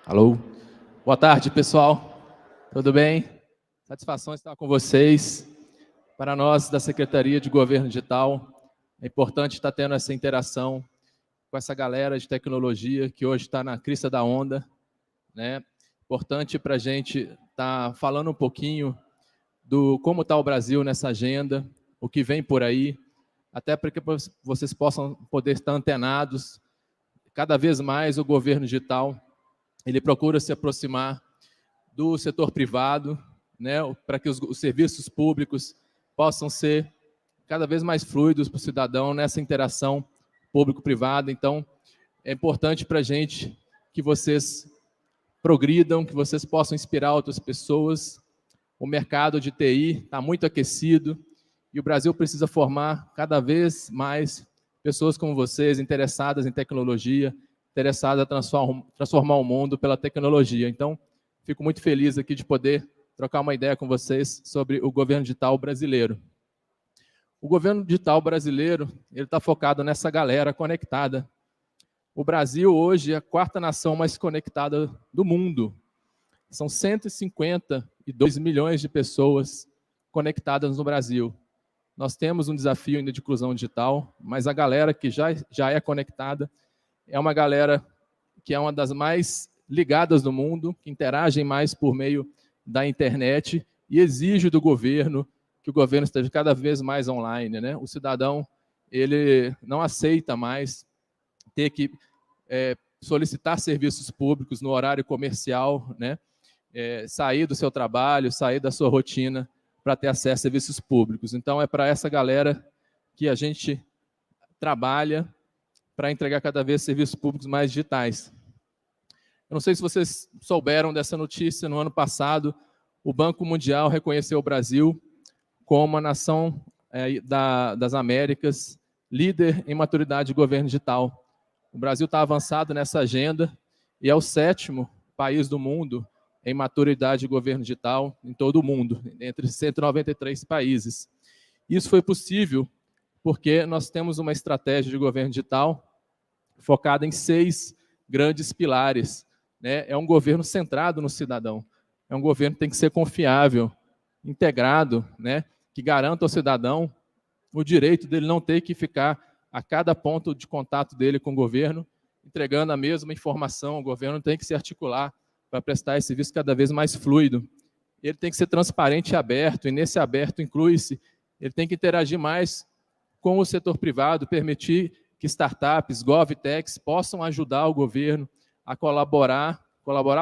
Alô? Boa tarde, pessoal. Tudo bem? Satisfação estar com vocês. Para nós, da Secretaria de Governo Digital, é importante estar tendo essa interação com essa galera de tecnologia que hoje está na crista da onda, né? Importante para a gente estar falando um pouquinho do como está o Brasil nessa agenda, o que vem por aí, até para que vocês possam poder estar antenados. Cada vez mais o governo digital ele procura se aproximar do setor privado, né, para que os serviços públicos possam ser cada vez mais fluidos para o cidadão nessa interação público-privada. Então, é importante para a gente que vocês progridam, que vocês possam inspirar outras pessoas. O mercado de TI está muito aquecido e o Brasil precisa formar cada vez mais pessoas como vocês, interessadas em tecnologia, interessadas a transformar o mundo pela tecnologia. Então, fico muito feliz aqui de poder trocar uma ideia com vocês sobre o governo digital brasileiro. O governo digital brasileiro ele está focado nessa galera conectada. O Brasil hoje é a quarta nação mais conectada do mundo. São 152 milhões de pessoas conectadas no Brasil. Nós temos um desafio ainda de inclusão digital, mas a galera que já é conectada é uma galera que é uma das mais ligadas do mundo, que interagem mais por meio da internet e exige do governo que o governo esteja cada vez mais online, né? O cidadão ele não aceita mais ter que solicitar serviços públicos no horário comercial, né? Sair do seu trabalho, sair da sua rotina para ter acesso a serviços públicos. Então, é para essa galera que a gente trabalha para entregar cada vez serviços públicos mais digitais. Eu não sei se vocês souberam dessa notícia, no ano passado, o Banco Mundial reconheceu o Brasil como a nação das Américas líder em maturidade de governo digital. O Brasil está avançado nessa agenda e é o 7º país do mundo em maturidade de governo digital em todo o mundo, entre 193 países. Isso foi possível porque nós temos uma estratégia de governo digital focada em 6 grandes pilares, né? É um governo centrado no cidadão, é um governo que tem que ser confiável, integrado, né? Que garanta ao cidadão o direito dele não ter que ficar a cada ponto de contato dele com o governo, entregando a mesma informação. O governo tem que se articular para prestar esse serviço cada vez mais fluido. Ele tem que ser transparente e aberto, e nesse aberto inclui-se, ele tem que interagir mais com o setor privado, permitir que startups, GovTechs, possam ajudar o governo a colaborar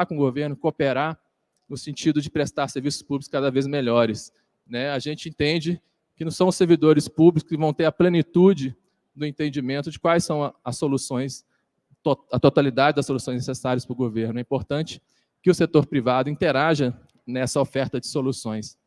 com o governo, cooperar no sentido de prestar serviços públicos cada vez melhores, né? A gente entende que não são os servidores públicos que vão ter a plenitude do entendimento de quais são as soluções, a totalidade das soluções necessárias para o governo. É importante que o setor privado interaja nessa oferta de soluções.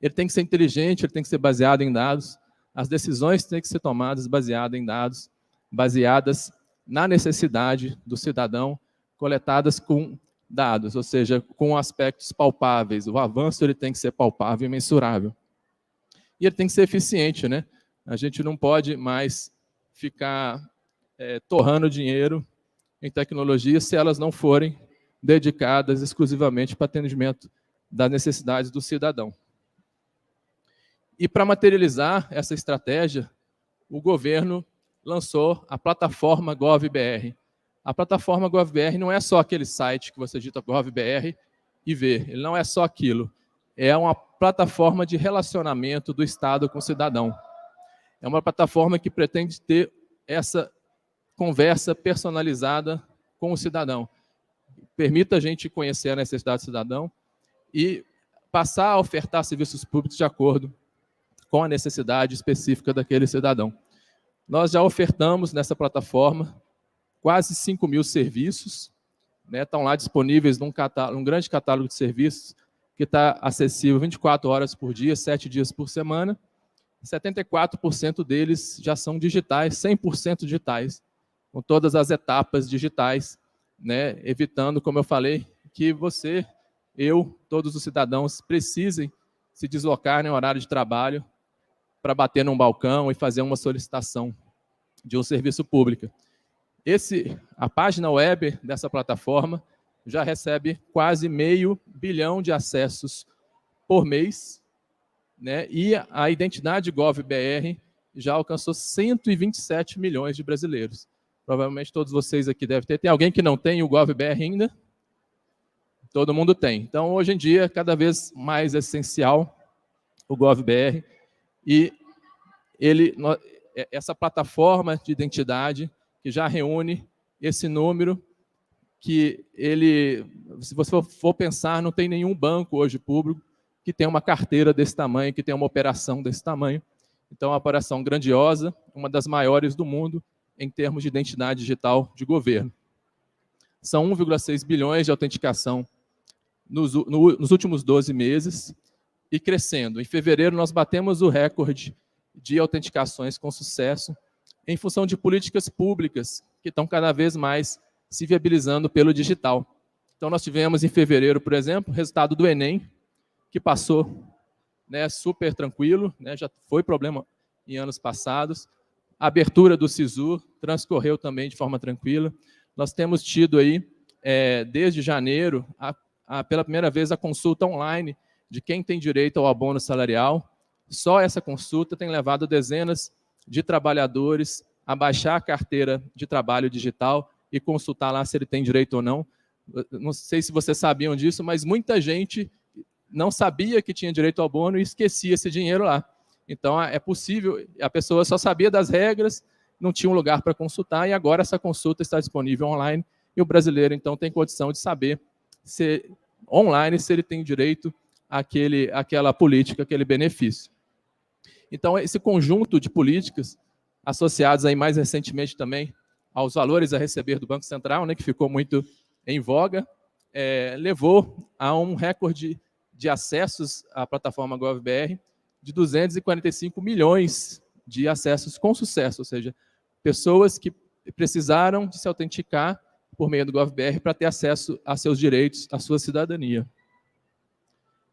Ele tem que ser inteligente, ele tem que ser baseado em dados, as decisões têm que ser tomadas baseadas em dados, baseadas na necessidade do cidadão, coletadas com dados, ou seja, com aspectos palpáveis. O avanço ele tem que ser palpável e mensurável. E ele tem que ser eficiente, né? A gente não pode mais ficar torrando dinheiro em tecnologia se elas não forem dedicadas exclusivamente para atendimento das necessidades do cidadão. E para materializar essa estratégia, o governo lançou a plataforma GovBR. A plataforma GovBR não é só aquele site que você digita GovBR e vê, ele não é só aquilo. É uma plataforma de relacionamento do Estado com o cidadão. É uma plataforma que pretende ter essa conversa personalizada com o cidadão. Permita a gente conhecer a necessidade do cidadão e passar a ofertar serviços públicos de acordo com a necessidade específica daquele cidadão. Nós já ofertamos nessa plataforma quase 5.000 serviços, né? Estão lá disponíveis num grande catálogo de serviços que está acessível 24 horas por dia, 7 dias por semana. 74% deles já são digitais, 100% digitais, com todas as etapas digitais, né? Evitando, como eu falei, que você, eu, todos os cidadãos precisem se deslocar em horário de trabalho para bater num balcão e fazer uma solicitação de um serviço público. A página web dessa plataforma já recebe quase 500 milhão de acessos por mês, né? E a identidade Gov.br já alcançou 127 milhões de brasileiros. Provavelmente todos vocês aqui devem ter. Tem alguém que não tem o Gov.br ainda? Todo mundo tem. Então, hoje em dia, cada vez mais essencial o Gov.br e essa plataforma de identidade que já reúne esse número que se você for pensar, não tem nenhum banco hoje público que tenha uma carteira desse tamanho, que tenha uma operação desse tamanho. Então, é uma operação grandiosa, uma das maiores do mundo em termos de identidade digital de governo. São 1,6 bilhões de autenticação nos últimos 12 meses e crescendo. Em fevereiro, nós batemos o recorde de autenticações com sucesso em função de políticas públicas que estão cada vez mais se viabilizando pelo digital. Então, nós tivemos em fevereiro, por exemplo, o resultado do Enem, que passou, né, super tranquilo, né, já foi problema em anos passados. A abertura do SISU transcorreu também de forma tranquila. Nós temos tido aí, desde janeiro, pela primeira vez, a consulta online de quem tem direito ao abono salarial. Só essa consulta tem levado dezenas de trabalhadores a baixar a carteira de trabalho digital e consultar lá se ele tem direito ou não. Não sei se vocês sabiam disso, mas muita gente não sabia que tinha direito ao abono e esquecia esse dinheiro lá. Então, é possível, a pessoa só sabia das regras, não tinha um lugar para consultar, e agora essa consulta está disponível online, e o brasileiro, então, tem condição de saber online se ele tem direito àquela política, àquele benefício. Então, esse conjunto de políticas, associadas aí mais recentemente também aos valores a receber do Banco Central, né, que ficou muito em voga, levou a um recorde de acessos à plataforma Gov.br de 245 milhões de acessos com sucesso, ou seja, pessoas que precisaram de se autenticar por meio do Gov.br para ter acesso a seus direitos, à sua cidadania.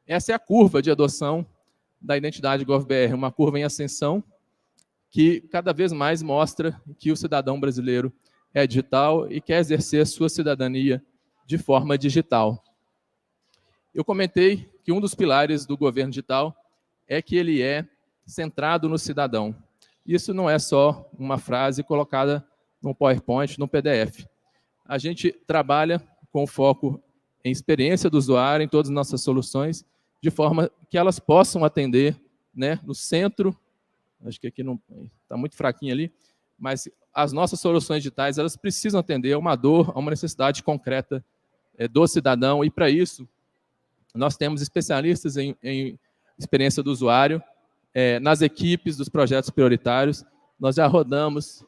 Essa é a curva de adoção da identidade Gov.br, uma curva em ascensão que cada vez mais mostra que o cidadão brasileiro é digital e quer exercer sua cidadania de forma digital. Eu comentei que um dos pilares do governo digital é que ele é centrado no cidadão. Isso não é só uma frase colocada no PowerPoint, no PDF. A gente trabalha com foco em experiência do usuário, em todas as nossas soluções, de forma que elas possam atender, né, no centro. Acho que aqui não está muito fraquinho ali, mas as nossas soluções digitais elas precisam atender a uma dor, a uma necessidade concreta do cidadão, e para isso nós temos especialistas em experiência do usuário, nas equipes dos projetos prioritários. Nós já rodamos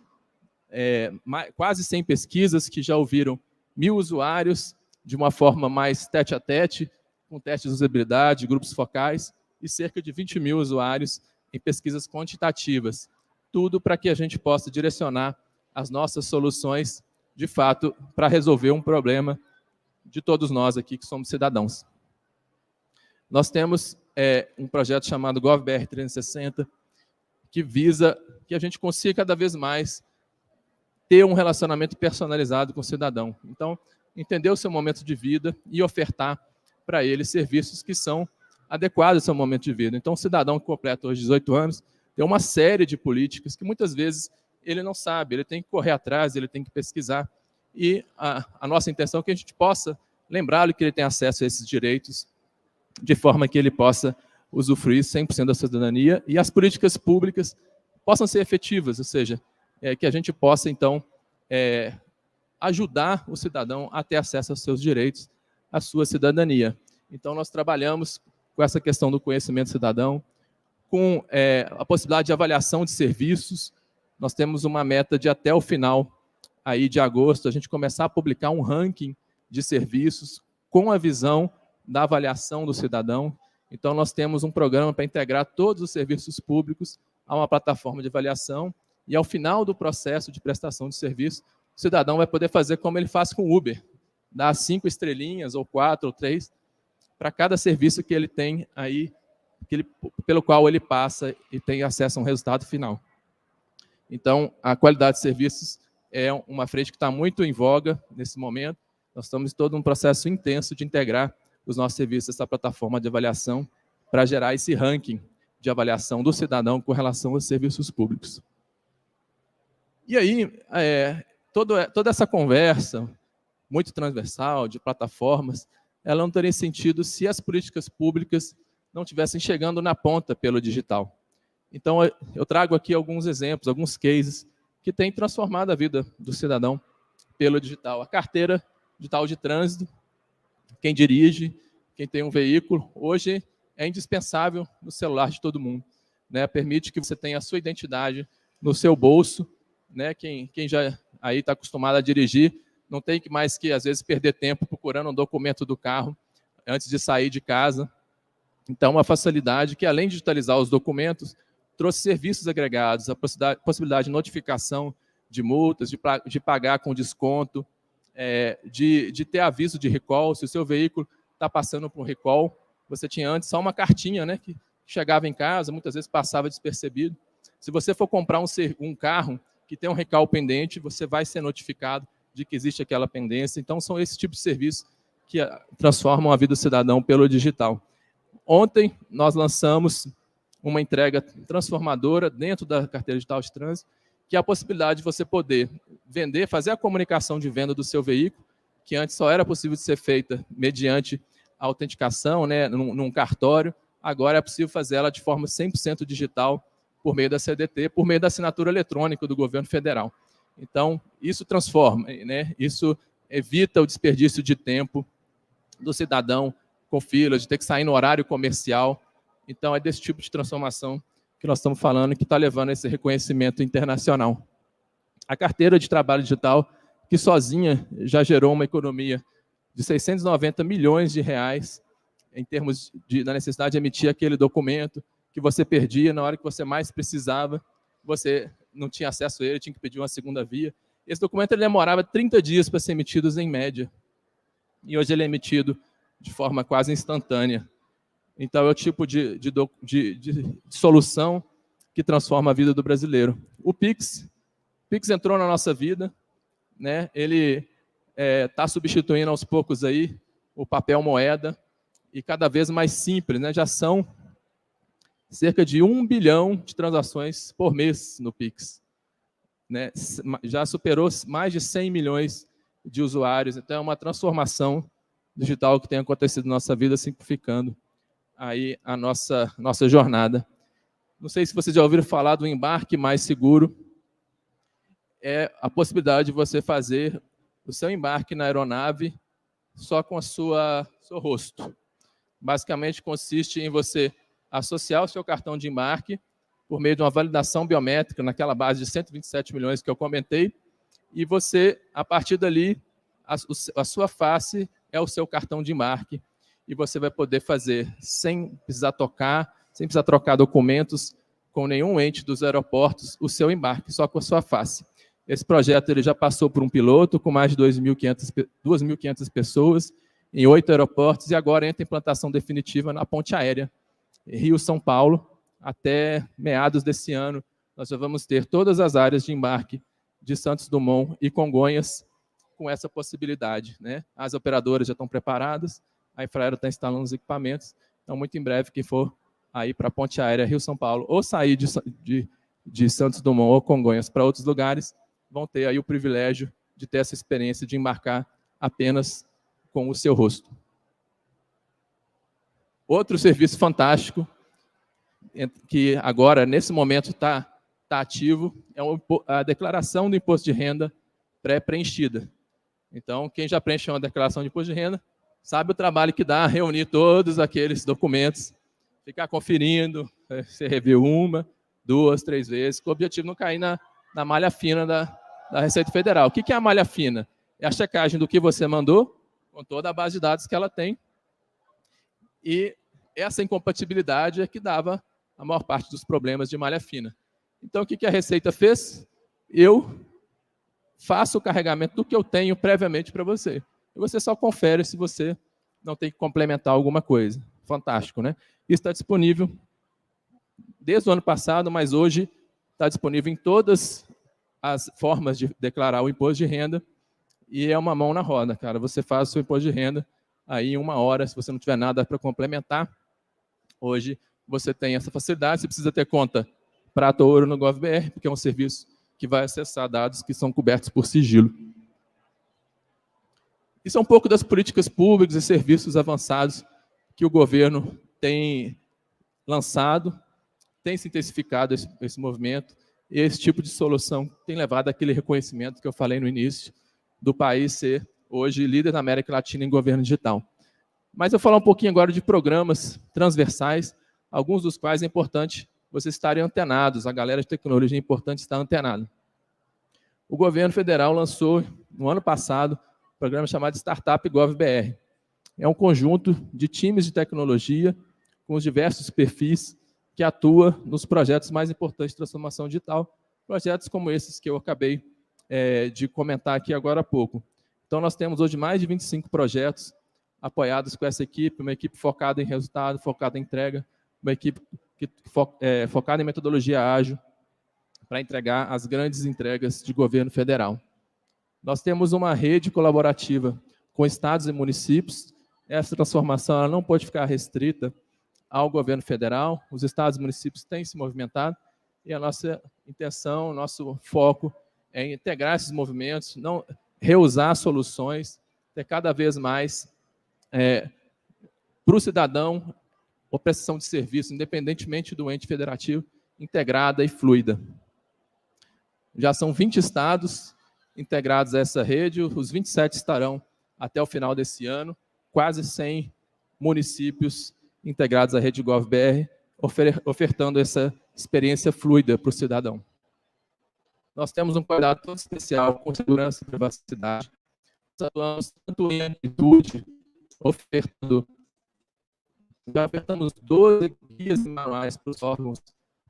quase 100 pesquisas que já ouviram 1.000 usuários de uma forma mais tete-a-tete, com testes de usabilidade, grupos focais, e cerca de 20.000 usuários em pesquisas quantitativas. Tudo para que a gente possa direcionar as nossas soluções, de fato, para resolver um problema de todos nós aqui que somos cidadãos. Nós temos um projeto chamado Gov.br 360, que visa que a gente consiga cada vez mais ter um relacionamento personalizado com o cidadão. Então, entender o seu momento de vida e ofertar para ele serviços que são adequados ao seu momento de vida. Então, o cidadão que completa hoje 18 anos tem uma série de políticas que muitas vezes ele não sabe, ele tem que correr atrás, ele tem que pesquisar. E a nossa intenção é que a gente possa lembrá-lo que ele tem acesso a esses direitos, de forma que ele possa usufruir 100% da cidadania e as políticas públicas possam ser efetivas, ou seja, que a gente possa, então, ajudar o cidadão a ter acesso aos seus direitos, à sua cidadania. Então, nós trabalhamos com essa questão do conhecimento cidadão, com a possibilidade de avaliação de serviços. Nós temos uma meta de, até o final aí de agosto, a gente começar a publicar um ranking de serviços com a visão da avaliação do cidadão. Então, nós temos um programa para integrar todos os serviços públicos a uma plataforma de avaliação, e ao final do processo de prestação de serviço, o cidadão vai poder fazer como ele faz com o Uber, dar 5 estrelinhas, ou 4, ou 3, para cada serviço que ele tem aí, pelo qual ele passa e tem acesso a um resultado final. Então, a qualidade de serviços é uma frente que está muito em voga nesse momento, Nós estamos em todo um processo intenso de integrar os nossos serviços essa plataforma de avaliação para gerar esse ranking de avaliação do cidadão com relação aos serviços públicos. E aí, toda essa conversa muito transversal de plataformas, ela não teria sentido se as políticas públicas não estivessem chegando na ponta pelo digital. Então, eu trago aqui alguns exemplos, alguns cases que têm transformado a vida do cidadão pelo digital. A carteira digital de trânsito, quem dirige, quem tem um veículo, hoje é indispensável no celular de todo mundo, né? Permite que você tenha a sua identidade no seu bolso, né? Quem já aí está acostumado a dirigir, não tem mais que, às vezes, perder tempo procurando um documento do carro antes de sair de casa. Então, uma facilidade que, além de digitalizar os documentos, trouxe serviços agregados, a possibilidade de notificação de multas, de pagar com desconto, de ter aviso de recall. Se o seu veículo está passando por um recall, você tinha antes só uma cartinha, né, que chegava em casa, muitas vezes passava despercebido. Se você for comprar um carro que tem um recall pendente, você vai ser notificado de que existe aquela pendência. Então, são esse tipo de serviços que transformam a vida do cidadão pelo digital. Ontem, nós lançamos uma entrega transformadora dentro da carteira digital de trânsito, que é a possibilidade de você poder vender, fazer a comunicação de venda do seu veículo, que antes só era possível de ser feita mediante a autenticação, né, num cartório. Agora é possível fazer ela de forma 100% digital, por meio da CDT, por meio da assinatura eletrônica do governo federal. Então, isso transforma, né? Isso evita o desperdício de tempo do cidadão com fila, de ter que sair no horário comercial. Então, é desse tipo de transformação que nós estamos falando, que está levando a esse reconhecimento internacional. A carteira de trabalho digital, que sozinha já gerou uma economia de 690 milhões de reais, em termos da necessidade de emitir aquele documento que você perdia na hora que você mais precisava, você não tinha acesso a ele, tinha que pedir uma segunda via. Esse documento ele demorava 30 dias para ser emitido em média, e hoje ele é emitido de forma quase instantânea. Então, é o tipo de solução que transforma a vida do brasileiro. O Pix entrou na nossa vida, né? Ele está substituindo aos poucos aí o papel moeda, e cada vez mais simples, né? Já são cerca de 1 bilhão de transações por mês no Pix, né? Já superou mais de 100 milhões de usuários. Então, é uma transformação digital que tem acontecido na nossa vida, simplificando aí a nossa jornada. Não sei se vocês já ouviram falar do embarque mais seguro. É a possibilidade de você fazer o seu embarque na aeronave só com seu rosto. Basicamente, consiste em você associar o seu cartão de embarque por meio de uma validação biométrica naquela base de 127 milhões que eu comentei, e você, a partir dali, a sua face é o seu cartão de embarque, e você vai poder fazer sem precisar trocar documentos com nenhum ente dos aeroportos, o seu embarque, só com a sua face. Esse projeto ele já passou por um piloto com mais de 2.500 pessoas em 8 aeroportos, e agora entra em implantação definitiva na ponte aérea Rio-São Paulo. Até meados desse ano, nós já vamos ter todas as áreas de embarque de Santos Dumont e Congonhas com essa possibilidade, né? As operadoras já estão preparadas, a Infraero está instalando os equipamentos, então, muito em breve, quem for aí para a ponte aérea Rio-São Paulo, ou sair de Santos Dumont ou Congonhas para outros lugares, vão ter aí o privilégio de ter essa experiência de embarcar apenas com o seu rosto. Outro serviço fantástico, que agora, nesse momento, está ativo, é a declaração do imposto de renda pré-preenchida. Então, quem já preencheu uma declaração de imposto de renda, sabe o trabalho que dá reunir todos aqueles documentos, ficar conferindo, você reviu 1, 2, 3 vezes, com o objetivo de não cair na malha fina da Receita Federal. O que é a malha fina? É a checagem do que você mandou, com toda a base de dados que ela tem, e essa incompatibilidade é que dava a maior parte dos problemas de malha fina. Então, o que a Receita fez? Eu faço o carregamento do que eu tenho previamente para você. E você só confere se você não tem que complementar alguma coisa. Fantástico, né? Isso está disponível desde o ano passado, mas hoje está disponível em todas as formas de declarar o imposto de renda, e é uma mão na roda, cara. Você faz o seu imposto de renda aí em 1 hora, se você não tiver nada para complementar. Hoje você tem essa facilidade, você precisa ter conta prata ou ouro no GovBR, porque é um serviço que vai acessar dados que são cobertos por sigilo. Isso é um pouco das políticas públicas e serviços avançados que o governo tem lançado, tem se intensificado esse movimento, e esse tipo de solução tem levado àquele reconhecimento que eu falei no início, do país ser hoje líder na América Latina em governo digital. Mas eu vou falar um pouquinho agora de programas transversais, alguns dos quais é importante vocês estarem antenados, a galera de tecnologia é importante estar antenada. O governo federal lançou, no ano passado, um programa chamado Startup GovBR. É um conjunto de times de tecnologia com os diversos perfis que atua nos projetos mais importantes de transformação digital, projetos como esses que eu acabei de comentar aqui agora há pouco. Então, nós temos hoje mais de 25 projetos apoiados com essa equipe, uma equipe focada em resultado, focada em entrega, uma equipe focada em metodologia ágil, para entregar as grandes entregas de governo federal. Nós temos uma rede colaborativa com estados e municípios. Essa transformação ela não pode ficar restrita ao governo federal. Os estados e municípios têm se movimentado e a nossa intenção, nosso foco é integrar esses movimentos, não reusar soluções, ter cada vez mais para o cidadão a prestação de serviço, independentemente do ente federativo, integrada e fluida. Já são 20 estados integrados a essa rede, os 27 estarão até o final desse ano, quase 100 municípios integrados à rede GovBR, ofertando essa experiência fluida para o cidadão. Nós temos um cuidado todo especial com segurança e privacidade. Nós atuamos tanto em amplitude, já ofertamos 12 guias e manuais para os órgãos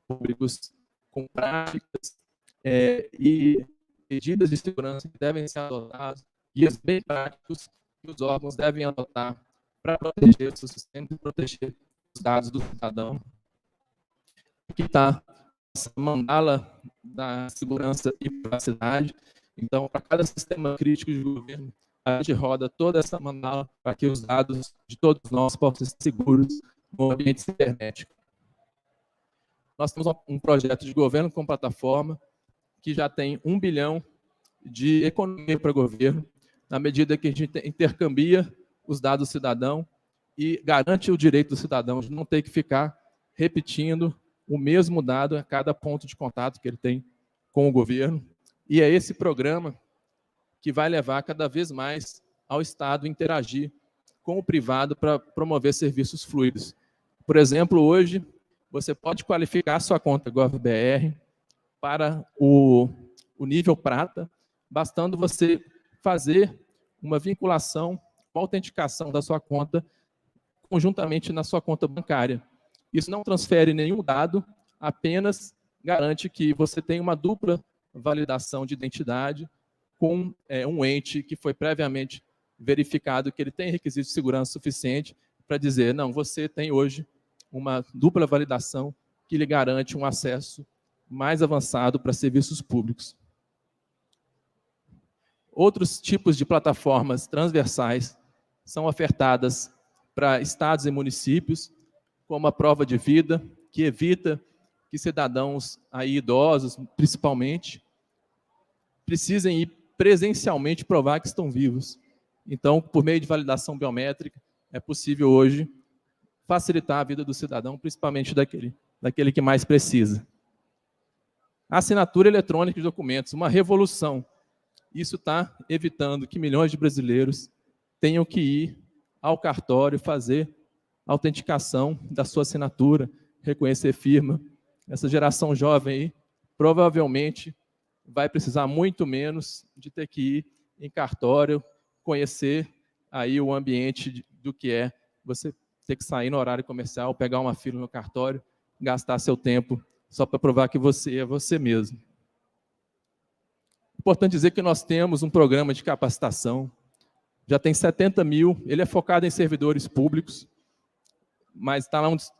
públicos com práticas e medidas de segurança que devem ser adotadas, guias bem práticos que os órgãos devem adotar para proteger o seu sistema e proteger os dados do cidadão. Aqui está essa mandala da segurança e privacidade. Então, para cada sistema crítico de governo, a gente roda toda essa mandala para que os dados de todos nós possam ser seguros no ambiente cibernético. Nós temos um projeto de governo com plataforma que já tem 1 bilhão de economia para o governo, na medida que a gente intercambia os dados do cidadão e garante o direito do cidadão de não ter que ficar repetindo o mesmo dado a cada ponto de contato que ele tem com o governo. E é esse programa que vai levar cada vez mais ao Estado interagir com o privado para promover serviços fluidos. Por exemplo, hoje, você pode qualificar a sua conta GovBR para o nível prata, bastando você fazer uma vinculação, uma autenticação da sua conta conjuntamente na sua conta bancária. Isso não transfere nenhum dado, apenas garante que você tem uma dupla validação de identidade com um ente que foi previamente verificado que ele tem requisitos de segurança suficiente para dizer, não, você tem hoje uma dupla validação que lhe garante um acesso mais avançado para serviços públicos. Outros tipos de plataformas transversais são ofertadas para estados e municípios, como a prova de vida, que evita que cidadãos aí, idosos, principalmente, precisem ir presencialmente provar que estão vivos. Então, por meio de validação biométrica, é possível hoje facilitar a vida do cidadão, principalmente daquele que mais precisa. A assinatura eletrônica de documentos, uma revolução. Isso está evitando que milhões de brasileiros tenham que ir ao cartório fazer a autenticação da sua assinatura, reconhecer firma. Essa geração jovem aí provavelmente vai precisar muito menos de ter que ir em cartório, conhecer aí o ambiente do que é você ter que sair no horário comercial, pegar uma fila no cartório, gastar seu tempo só para provar que você é você mesmo. Importante dizer que nós temos um programa de capacitação, já tem 70 mil, ele é focado em servidores públicos, mas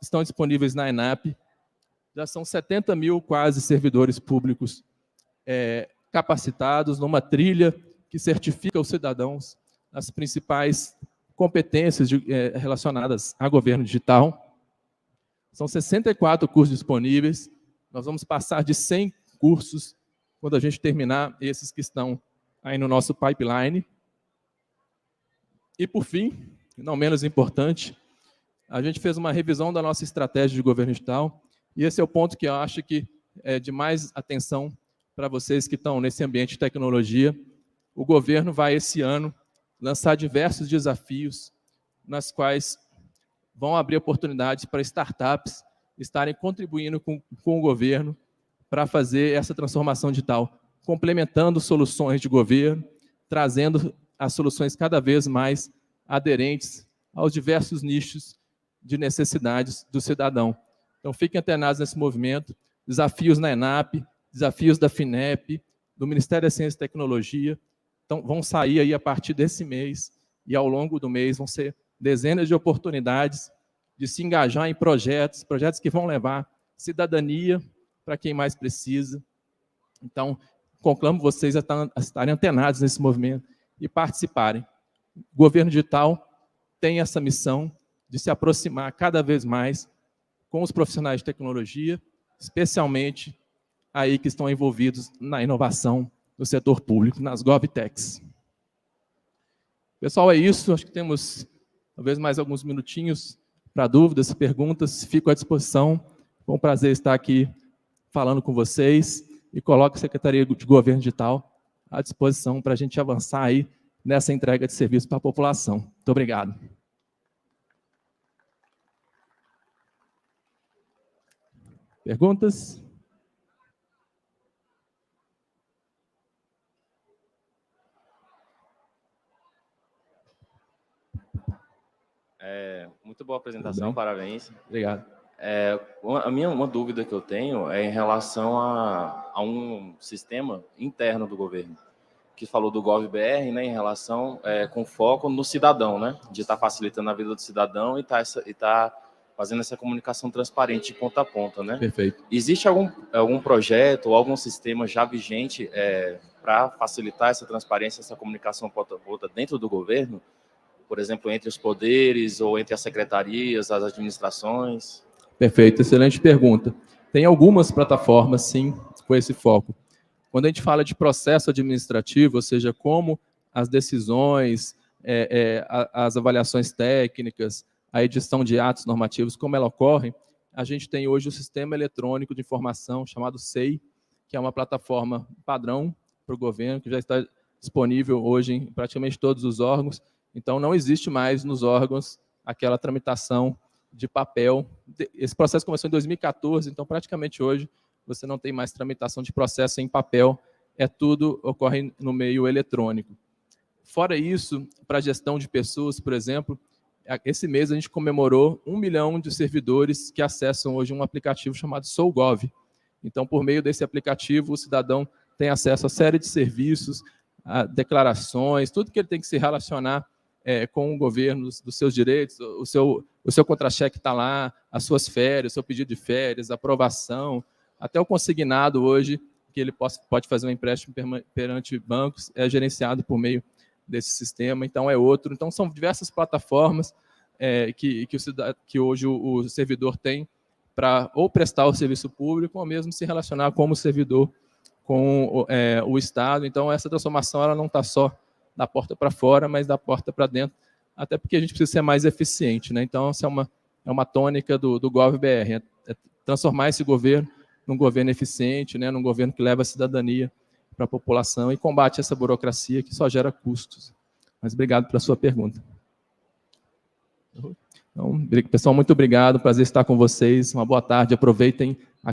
estão disponíveis na ENAP, já são 70 mil quase servidores públicos capacitados numa trilha que certifica os cidadãos nas principais competências relacionadas a governo digital. São 64 cursos disponíveis. Nós vamos passar de 100 cursos quando a gente terminar esses que estão aí no nosso pipeline. E, por fim, não menos importante, a gente fez uma revisão da nossa estratégia de governo digital, e esse é o ponto que eu acho que é de mais atenção para vocês que estão nesse ambiente de tecnologia. O governo vai, esse ano, lançar diversos desafios, nas quais vão abrir oportunidades para startups estarem contribuindo com o governo para fazer essa transformação digital, complementando soluções de governo, trazendo as soluções cada vez mais aderentes aos diversos nichos de necessidades do cidadão. Então, fiquem antenados nesse movimento, desafios na ENAP, desafios da FINEP, do Ministério da Ciência e Tecnologia. Então, vão sair aí a partir desse mês, e ao longo do mês vão ser dezenas de oportunidades de se engajar em projetos que vão levar cidadania para quem mais precisa. Então, conclamo vocês a estarem antenados nesse movimento e participarem. O governo digital tem essa missão de se aproximar cada vez mais com os profissionais de tecnologia, especialmente aí que estão envolvidos na inovação do setor público, nas GovTechs. Pessoal, é isso. Acho que temos talvez mais alguns minutinhos para dúvidas, perguntas. Fico à disposição. Foi um prazer estar aqui falando com vocês e coloco a Secretaria de Governo Digital à disposição para a gente avançar aí nessa entrega de serviço para a população. Muito obrigado. Perguntas? Muito boa apresentação, parabéns. Obrigado. Uma dúvida que eu tenho é em relação a um sistema interno do governo, que falou do GovBR, né, em relação com foco no cidadão, né, de estar facilitando a vida do cidadão e tá fazendo essa comunicação transparente de ponta a ponta, né? Perfeito. Existe algum projeto ou algum sistema já vigente para facilitar essa transparência, essa comunicação ponta a ponta dentro do governo? Por exemplo, entre os poderes ou entre as secretarias, as administrações? Perfeito, excelente pergunta. Tem algumas plataformas, sim, com esse foco. Quando a gente fala de processo administrativo, ou seja, como as decisões, as avaliações técnicas, a edição de atos normativos, como ela ocorre, a gente tem hoje o Sistema Eletrônico de Informação, chamado SEI, que é uma plataforma padrão para o governo, que já está disponível hoje em praticamente todos os órgãos. Então, não existe mais nos órgãos aquela tramitação de papel. Esse processo começou em 2014, então, praticamente hoje, você não tem mais tramitação de processo em papel, tudo ocorre no meio eletrônico. Fora isso, para a gestão de pessoas, por exemplo, esse mês a gente comemorou 1 milhão de servidores que acessam hoje um aplicativo chamado SouGov. Então, por meio desse aplicativo, o cidadão tem acesso a série de serviços, a declarações, tudo que ele tem que se relacionar com o governo, dos seus direitos, o seu contra-cheque está lá, as suas férias, o seu pedido de férias, aprovação, até o consignado hoje, que ele pode fazer um empréstimo perante bancos, é gerenciado por meio desse sistema, então é outro. Então, são diversas plataformas que hoje o servidor tem para ou prestar o serviço público ou mesmo se relacionar como servidor com o Estado. Então, essa transformação ela não está só da porta para fora, mas da porta para dentro, até porque a gente precisa ser mais eficiente, né? Então, essa é uma tônica do GovBR, transformar esse governo num governo eficiente, né? Num governo que leva a cidadania para a população e combate essa burocracia que só gera custos. Mas obrigado pela sua pergunta. Então, pessoal, muito obrigado, prazer estar com vocês, uma boa tarde, aproveitem